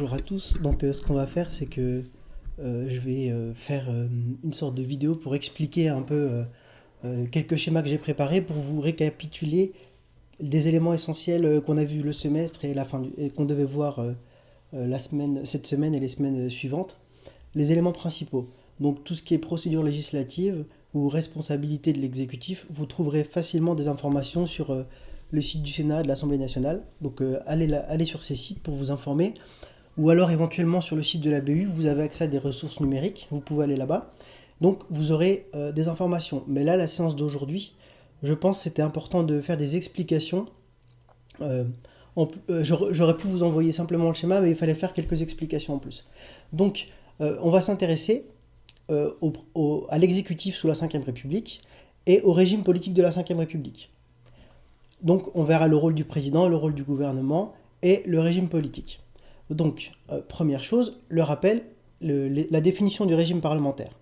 Bonjour à tous, donc ce qu'on va faire c'est que je vais faire une sorte de vidéo pour expliquer un peu quelques schémas que j'ai préparés pour vous récapituler des éléments essentiels qu'on a vus le semestre et, et qu'on devait voir cette semaine et les semaines suivantes. Les éléments principaux, donc tout ce qui est procédure législative ou responsabilité de l'exécutif, vous trouverez facilement des informations sur le site du Sénat et de l'Assemblée nationale, donc allez sur ces sites pour vous informer ou alors éventuellement sur le site de la BU, vous avez accès à des ressources numériques, vous pouvez aller là-bas. Donc vous aurez des informations. Mais là, la séance d'aujourd'hui, je pense que c'était important de faire des explications. Euh, J'aurais pu vous envoyer simplement le schéma, mais il fallait faire quelques explications en plus. Donc on va s'intéresser à l'exécutif sous la Ve République et au régime politique de la Ve République. Donc on verra le rôle du président, le rôle du gouvernement et le régime politique. Donc, première chose, le rappel, la définition du régime parlementaire.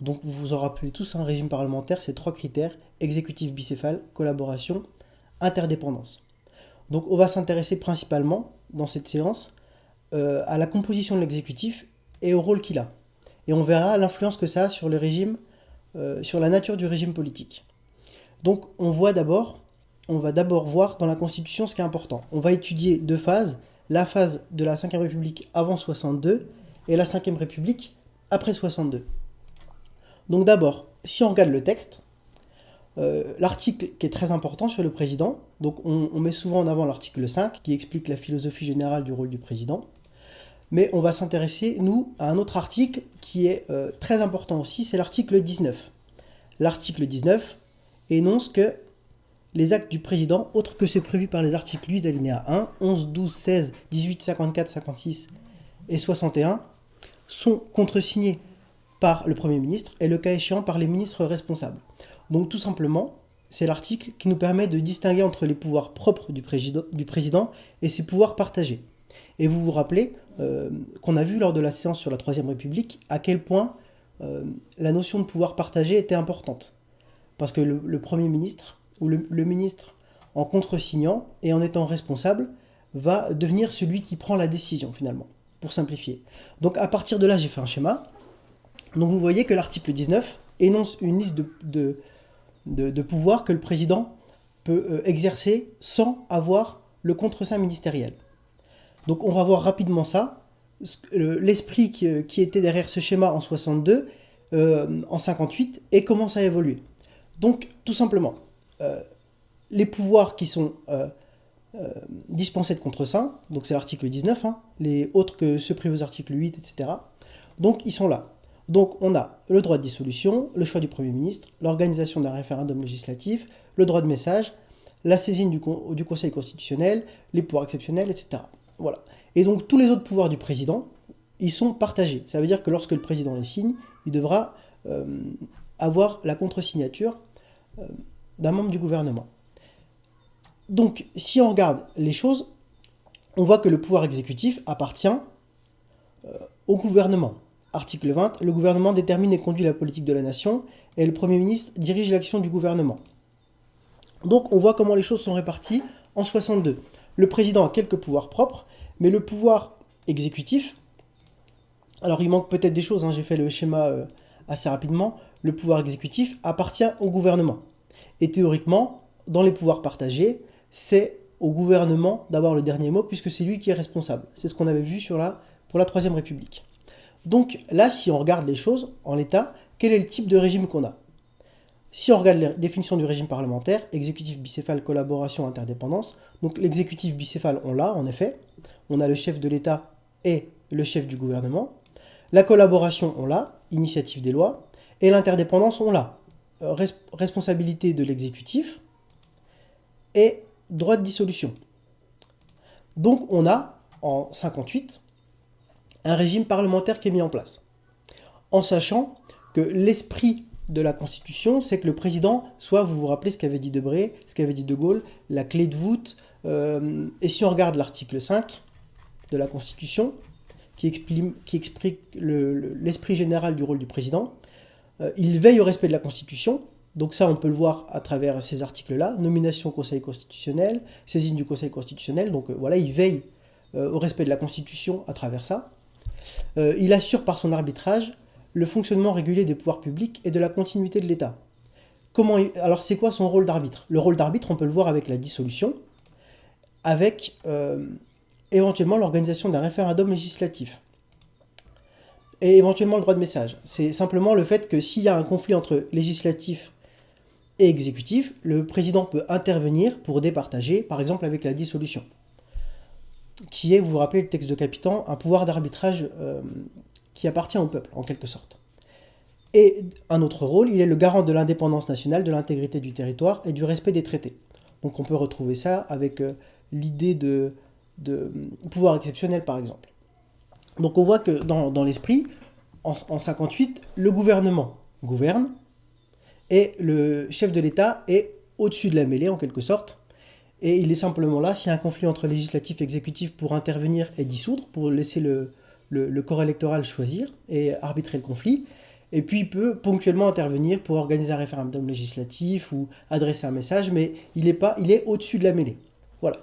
Donc, vous vous en rappelez tous, un régime parlementaire, c'est 3 critères, exécutif bicéphale, collaboration, interdépendance. Donc, on va s'intéresser principalement, dans cette séance, à la composition de l'exécutif et au rôle qu'il a. Et on verra l'influence que ça a sur le régime, sur la nature du régime politique. Donc, on va d'abord voir dans la Constitution ce qui est important. On va étudier 2 phases, la phase de la Ve République avant 62 et la Ve République après 62. Donc d'abord, si on regarde le texte, l'article qui est très important sur le président, donc on met souvent en avant l'article 5 qui explique la philosophie générale du rôle du président, mais on va s'intéresser, nous, à un autre article qui est très important aussi, c'est l'article 19. L'article 19 énonce que les actes du président, autres que ceux prévus par les articles 8 alinéa 1, 11, 12, 16, 18, 54, 56 et 61, sont contresignés par le Premier ministre et le cas échéant par les ministres responsables. Donc tout simplement, c'est l'article qui nous permet de distinguer entre les pouvoirs propres du président et ses pouvoirs partagés. Et vous vous rappelez qu'on a vu lors de la séance sur la Troisième République à quel point la notion de pouvoir partagé était importante. Parce que le Premier ministre où le ministre, en contresignant et en étant responsable, va devenir celui qui prend la décision finalement, pour simplifier. Donc à partir de là, j'ai fait un schéma. Donc vous voyez que l'article 19 énonce une liste de pouvoirs que le président peut exercer sans avoir le contreseing ministériel. Donc on va voir rapidement ça, l'esprit qui était derrière ce schéma en 62, en 58, et comment ça a évolué. Donc tout simplement, les pouvoirs qui sont dispensés de contreseing, donc c'est l'article 19, les autres que ceux prévus aux articles 8, etc. Donc ils sont là. Donc on a le droit de dissolution, le choix du Premier ministre, l'organisation d'un référendum législatif, le droit de message, la saisine du Conseil constitutionnel, les pouvoirs exceptionnels, etc. Voilà. Et donc tous les autres pouvoirs du président, ils sont partagés. Ça veut dire que lorsque le président les signe, il devra avoir la contre-signature d'un membre du gouvernement. Donc, si on regarde les choses, on voit que le pouvoir exécutif appartient au gouvernement. Article 20, le gouvernement détermine et conduit la politique de la nation et le Premier ministre dirige l'action du gouvernement. Donc, on voit comment les choses sont réparties en 62. Le président a quelques pouvoirs propres, mais le pouvoir exécutif, alors il manque peut-être des choses, j'ai fait le schéma assez rapidement, le pouvoir exécutif appartient au gouvernement. Et théoriquement, dans les pouvoirs partagés, c'est au gouvernement d'avoir le dernier mot puisque c'est lui qui est responsable. C'est ce qu'on avait vu pour la Troisième République. Donc là, si on regarde les choses en l'état, quel est le type de régime qu'on a? Si on regarde la définition du régime parlementaire, exécutif bicéphale, collaboration, interdépendance, donc l'exécutif bicéphale, on l'a en effet. On a le chef de l'État et le chef du gouvernement. La collaboration, on l'a, initiative des lois. Et l'interdépendance, on l'a, responsabilité de l'exécutif et droit de dissolution. Donc on a, en 58, un régime parlementaire qui est mis en place. En sachant que l'esprit de la Constitution, c'est que le président soit, vous vous rappelez ce qu'avait dit Debré, ce qu'avait dit De Gaulle, la clé de voûte, et si on regarde l'article 5 de la Constitution, qui explique l'esprit général du rôle du président, il veille au respect de la Constitution. Donc ça, on peut le voir à travers ces articles-là. Nomination au Conseil constitutionnel, saisine du Conseil constitutionnel. Donc voilà, il veille au respect de la Constitution à travers ça. Il assure par son arbitrage le fonctionnement régulier des pouvoirs publics et de la continuité de l'État. Alors c'est quoi son rôle d'arbitre? Le rôle d'arbitre, on peut le voir avec la dissolution, avec éventuellement l'organisation d'un référendum législatif et éventuellement le droit de message. C'est simplement le fait que s'il y a un conflit entre législatif et exécutif, le président peut intervenir pour départager, par exemple avec la dissolution, qui est, vous vous rappelez le texte de Capitan, un pouvoir d'arbitrage qui appartient au peuple, en quelque sorte. Et un autre rôle, il est le garant de l'indépendance nationale, de l'intégrité du territoire et du respect des traités. Donc on peut retrouver ça avec l'idée de pouvoir exceptionnel, par exemple. Donc on voit que dans l'esprit, en 58, le gouvernement gouverne et le chef de l'État est au-dessus de la mêlée, en quelque sorte. Et il est simplement là, s'il y a un conflit entre législatif et exécutif, pour intervenir et dissoudre, pour laisser le corps électoral choisir et arbitrer le conflit. Et puis il peut ponctuellement intervenir pour organiser un référendum législatif ou adresser un message, mais il est au-dessus de la mêlée. Voilà.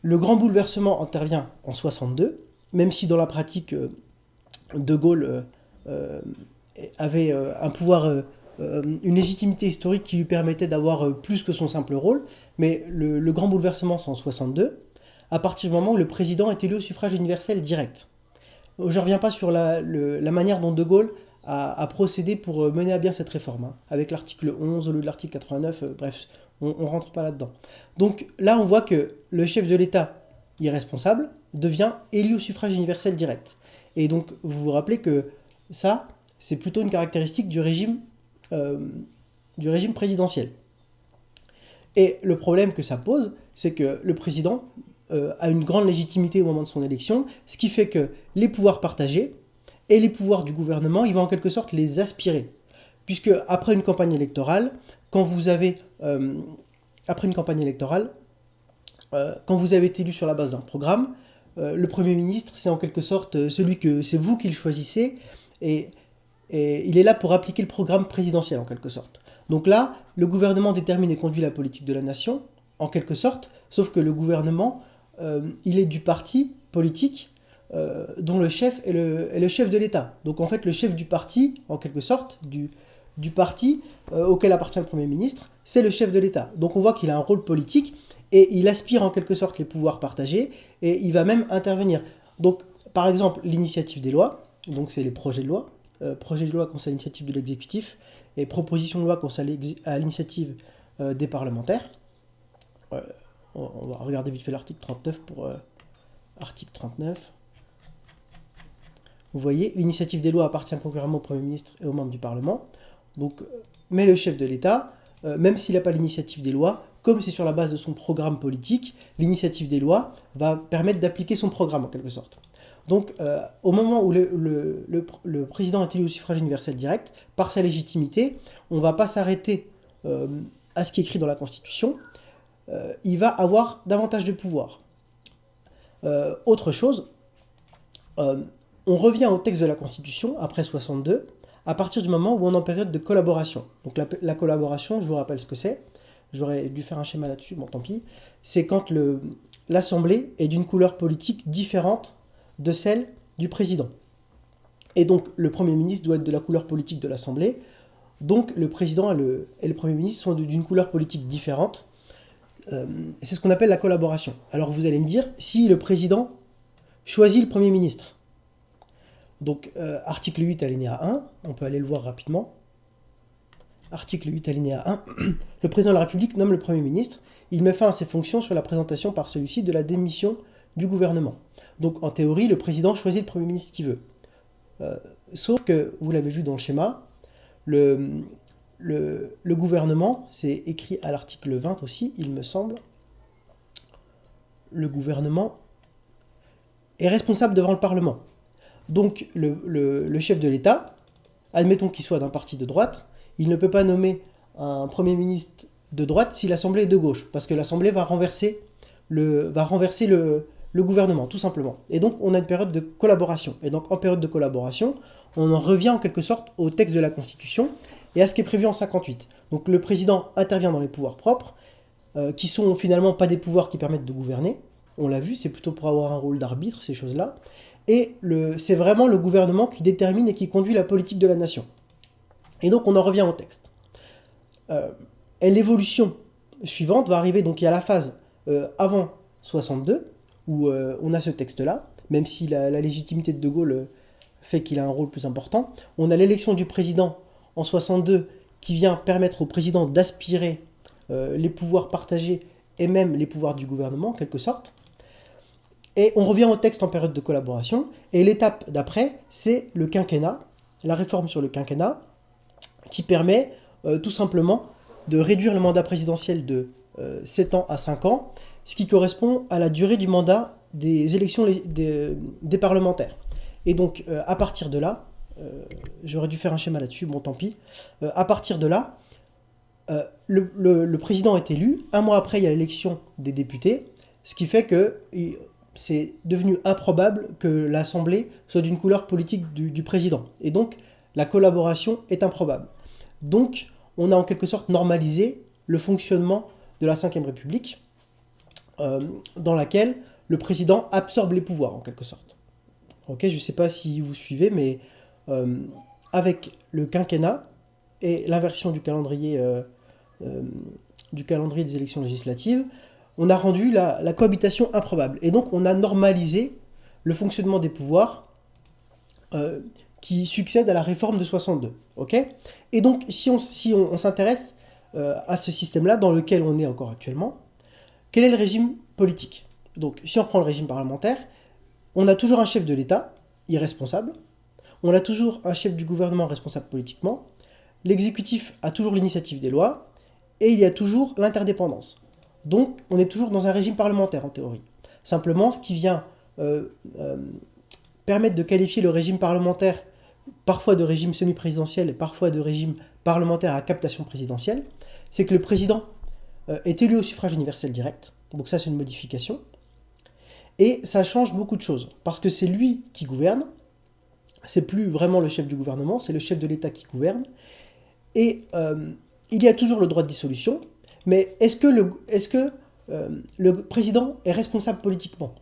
Le grand bouleversement intervient en 62, même si dans la pratique, De Gaulle avait un pouvoir, une légitimité historique qui lui permettait d'avoir plus que son simple rôle, mais le grand bouleversement, c'est en 62, à partir du moment où le président est élu au suffrage universel direct. Je ne reviens pas sur la manière dont De Gaulle a procédé pour mener à bien cette réforme, avec l'article 11 au lieu de l'article 89, bref, on ne rentre pas là-dedans. Donc là, on voit que le chef de l'État irresponsable devient élu au suffrage universel direct. Et donc, vous vous rappelez que ça, c'est plutôt une caractéristique du régime présidentiel. Et le problème que ça pose, c'est que le président a une grande légitimité au moment de son élection, ce qui fait que les pouvoirs partagés et les pouvoirs du gouvernement, il va en quelque sorte les aspirer. Puisque après une campagne électorale, quand vous avez été élu sur la base d'un programme, le Premier ministre, c'est en quelque sorte c'est vous qui le choisissez, et il est là pour appliquer le programme présidentiel en quelque sorte. Donc là, le gouvernement détermine et conduit la politique de la nation, en quelque sorte, sauf que le gouvernement, il est du parti politique dont le chef est le chef de l'État. Donc en fait, le chef du parti, en quelque sorte, du parti auquel appartient le Premier ministre, c'est le chef de l'État. Donc on voit qu'il a un rôle politique et il aspire en quelque sorte les pouvoirs partagés et il va même intervenir. Donc par exemple, l'initiative des lois, donc c'est les projets de loi, projet de loi concernant l'initiative de l'exécutif et proposition de loi concernant à l'initiative des parlementaires. On va regarder vite fait l'article 39 pour article 39. Vous voyez, l'initiative des lois appartient concurremment au Premier ministre et aux membres du Parlement. Donc, mais le chef de l'État, même s'il n'a pas l'initiative des lois, comme c'est sur la base de son programme politique, l'initiative des lois va permettre d'appliquer son programme en quelque sorte. Donc, au moment où le président est élu au suffrage universel direct, par sa légitimité, on ne va pas s'arrêter à ce qui est écrit dans la Constitution, il va avoir davantage de pouvoir. Autre chose, on revient au texte de la Constitution, après 62, à partir du moment où on est en période de collaboration. Donc la collaboration, je vous rappelle ce que c'est, j'aurais dû faire un schéma là-dessus, bon tant pis, c'est quand l'Assemblée est d'une couleur politique différente de celle du président. Et donc le Premier ministre doit être de la couleur politique de l'Assemblée, donc le président et le Premier ministre sont d'une couleur politique différente. C'est ce qu'on appelle la collaboration. Alors vous allez me dire, si le président choisit le Premier ministre, donc article 8 alinéa 1, on peut aller le voir rapidement. Article 8 alinéa 1, le président de la République nomme le Premier ministre, il met fin à ses fonctions sur la présentation par celui-ci de la démission du gouvernement. Donc en théorie, le président choisit le Premier ministre qu'il veut. Sauf que, vous l'avez vu dans le schéma, le gouvernement, c'est écrit à l'article 20 aussi, il me semble, le gouvernement est responsable devant le Parlement. Donc le chef de l'État, admettons qu'il soit d'un parti de droite, il ne peut pas nommer un Premier ministre de droite si l'Assemblée est de gauche, parce que l'Assemblée va renverser le gouvernement, tout simplement. Et donc on a une période de collaboration. Et donc en période de collaboration, on en revient en quelque sorte au texte de la Constitution et à ce qui est prévu en 58. Donc le président intervient dans les pouvoirs propres, qui sont finalement pas des pouvoirs qui permettent de gouverner, on l'a vu, c'est plutôt pour avoir un rôle d'arbitre, ces choses-là. Et c'est vraiment le gouvernement qui détermine et qui conduit la politique de la nation. Et donc on en revient au texte. Et l'évolution suivante va arriver, donc il y a la phase avant 62, où on a ce texte-là, même si la légitimité de De Gaulle fait qu'il a un rôle plus important. On a l'élection du président en 62 qui vient permettre au président d'aspirer les pouvoirs partagés et même les pouvoirs du gouvernement, en quelque sorte. Et on revient au texte en période de collaboration, et l'étape d'après, c'est le quinquennat, la réforme sur le quinquennat, qui permet tout simplement de réduire le mandat présidentiel de 7 ans à 5 ans, ce qui correspond à la durée du mandat des élections des parlementaires. Et donc, à partir de là, j'aurais dû faire un schéma là-dessus, bon tant pis, à partir de là, le président est élu, un mois après il y a l'élection des députés, ce qui fait que c'est devenu improbable que l'Assemblée soit d'une couleur politique du président. Et donc, la collaboration est improbable. Donc, on a en quelque sorte normalisé le fonctionnement de la Ve République, dans laquelle le président absorbe les pouvoirs, en quelque sorte. Ok, je ne sais pas si vous suivez, mais avec le quinquennat et l'inversion du calendrier des élections législatives, on a rendu la cohabitation improbable. Et donc, on a normalisé le fonctionnement des pouvoirs qui succède à la réforme de 62. Okay, et donc, si on s'intéresse à ce système-là, dans lequel on est encore actuellement, quel est le régime politique? Donc, si on prend le régime parlementaire, on a toujours un chef de l'État, irresponsable. On a toujours un chef du gouvernement responsable politiquement. L'exécutif a toujours l'initiative des lois. Et il y a toujours l'interdépendance. Donc, on est toujours dans un régime parlementaire, en théorie. Simplement, ce qui vient permettre de qualifier le régime parlementaire, parfois de régime semi-présidentiel et parfois de régime parlementaire à captation présidentielle, c'est que le président est élu au suffrage universel direct. Donc ça, c'est une modification. Et ça change beaucoup de choses, parce que c'est lui qui gouverne, c'est plus vraiment le chef du gouvernement, c'est le chef de l'État qui gouverne. Et il y a toujours le droit de dissolution, mais est-ce que le président est responsable politiquement?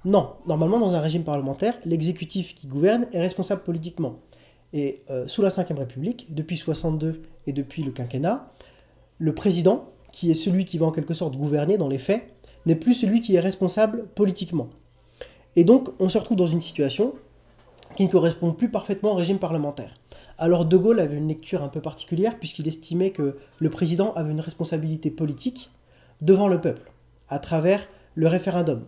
Non. Normalement, dans un régime parlementaire, l'exécutif qui gouverne est responsable politiquement. Et sous la Ve République, depuis 62 et depuis le quinquennat, le président, qui est celui qui va en quelque sorte gouverner dans les faits, n'est plus celui qui est responsable politiquement. Et donc, on se retrouve dans une situation qui ne correspond plus parfaitement au régime parlementaire. Alors De Gaulle avait une lecture un peu particulière puisqu'il estimait que le président avait une responsabilité politique devant le peuple, à travers le référendum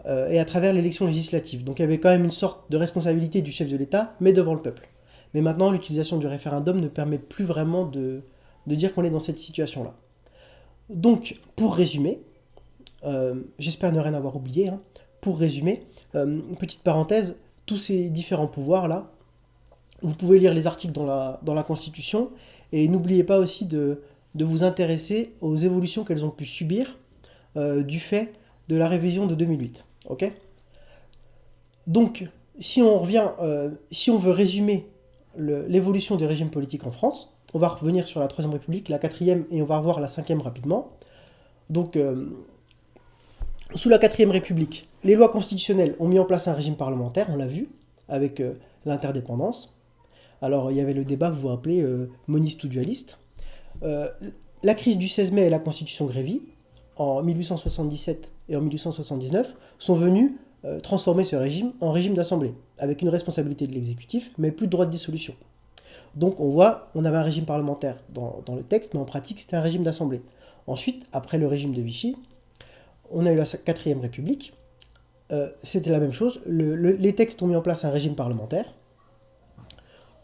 et à travers l'élection législative. Donc il y avait quand même une sorte de responsabilité du chef de l'État, mais devant le peuple. Mais maintenant, l'utilisation du référendum ne permet plus vraiment de dire qu'on est dans cette situation-là. Donc, pour résumer, j'espère ne rien avoir oublié, hein, pour résumer, petite parenthèse, tous ces différents pouvoirs-là, vous pouvez lire les articles dans la Constitution, et n'oubliez pas aussi de vous intéresser aux évolutions qu'elles ont pu subir du fait de la révision de 2008. Okay, donc, si on veut résumer l'évolution des régimes politiques en France, on va revenir sur la Troisième République, la Quatrième, et on va revoir la Cinquième rapidement. Donc, sous la Quatrième République, les lois constitutionnelles ont mis en place un régime parlementaire, on l'a vu, avec l'interdépendance. Alors, il y avait le débat, vous vous rappelez, moniste ou dualiste. La crise du 16 mai et la Constitution Grévy, en 1877 et en 1879, sont venus transformer ce régime en régime d'assemblée, avec une responsabilité de l'exécutif, mais plus de droit de dissolution. Donc, on voit, on avait un régime parlementaire dans le texte, mais en pratique, c'était un régime d'assemblée. Ensuite, après le régime de Vichy, on a eu la Quatrième République. C'était la même chose. Les textes ont mis en place un régime parlementaire,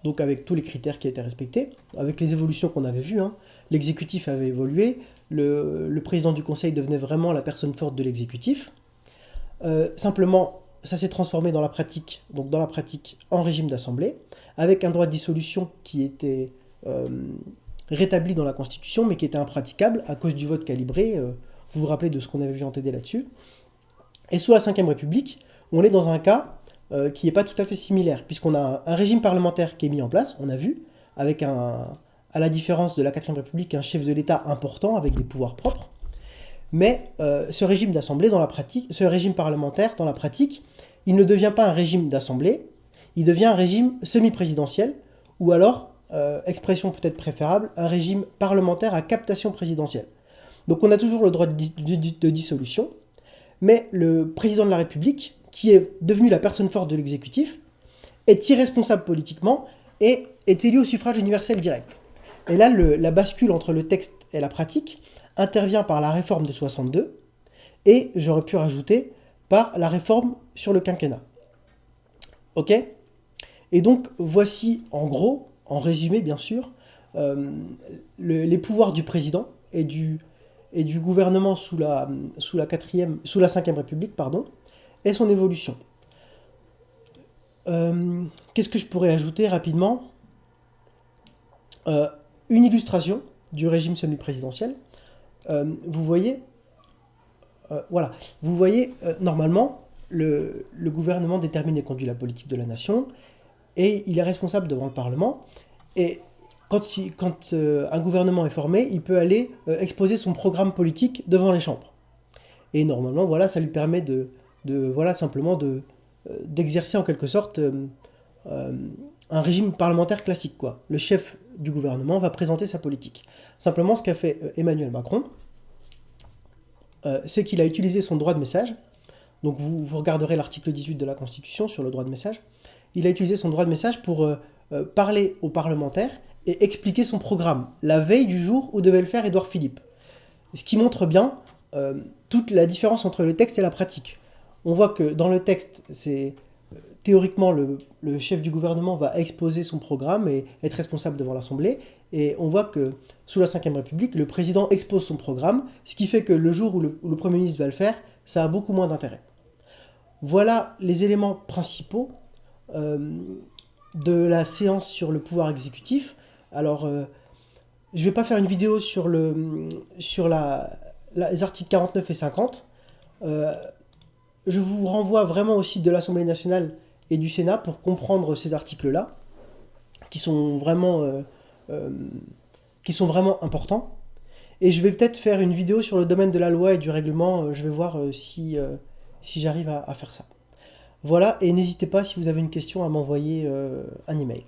donc avec tous les critères qui étaient respectés, avec les évolutions qu'on avait vues. Hein. L'exécutif avait évolué, le président du Conseil devenait vraiment la personne forte de l'exécutif. Simplement, ça s'est transformé dans la pratique en régime d'assemblée, avec un droit de dissolution qui était rétabli dans la Constitution, mais qui était impraticable à cause du vote calibré. Vous vous rappelez de ce qu'on avait vu en TD là-dessus. Et sous la Ve République, on est dans un cas qui n'est pas tout à fait similaire, puisqu'on a un régime parlementaire qui est mis en place, on a vu, avec à la différence de la Quatrième République, un chef de l'État important avec des pouvoirs propres. Mais ce régime d'assemblée, dans la pratique, ce régime parlementaire, dans la pratique, il ne devient pas un régime d'assemblée, il devient un régime semi-présidentiel, ou alors, expression peut-être préférable, un régime parlementaire à captation présidentielle. Donc on a toujours le droit de dissolution, mais le président de la République, qui est devenu la personne forte de l'exécutif, est irresponsable politiquement et est élu au suffrage universel direct. Et là, la bascule entre le texte et la pratique intervient par la réforme de 62, et j'aurais pu rajouter par la réforme sur le quinquennat. Ok ? Et donc, voici en gros, en résumé bien sûr, les pouvoirs du président et du gouvernement sous la 5e République, pardon, et son évolution. Qu'est-ce que je pourrais ajouter rapidement ? Une illustration du régime semi-présidentiel. Vous voyez, normalement, le gouvernement détermine et conduit la politique de la nation, et il est responsable devant le Parlement, et quand un gouvernement est formé, il peut aller exposer son programme politique devant les chambres. Et normalement, voilà, ça lui permet simplement d'exercer en quelque sorte un régime parlementaire classique, quoi. Le chef du gouvernement va présenter sa politique. Simplement, ce qu'a fait Emmanuel Macron, c'est qu'il a utilisé son droit de message. Donc vous regarderez l'article 18 de la Constitution sur le droit de message. Il a utilisé son droit de message pour parler aux parlementaires et expliquer son programme, la veille du jour où devait le faire Édouard Philippe. Ce qui montre bien toute la différence entre le texte et la pratique. On voit que dans le texte, théoriquement, le chef du gouvernement va exposer son programme et être responsable devant l'Assemblée. Et on voit que sous la 5e République, le président expose son programme, ce qui fait que le jour où le Premier ministre va le faire, ça a beaucoup moins d'intérêt. Voilà les éléments principaux de la séance sur le pouvoir exécutif. Alors, je ne vais pas faire une vidéo sur les articles 49 et 50. Je vous renvoie vraiment au site de l'Assemblée nationale et du Sénat pour comprendre ces articles-là, qui sont vraiment importants. Et je vais peut-être faire une vidéo sur le domaine de la loi et du règlement. Je vais voir si j'arrive à faire ça. Voilà, et n'hésitez pas, si vous avez une question, à m'envoyer un email.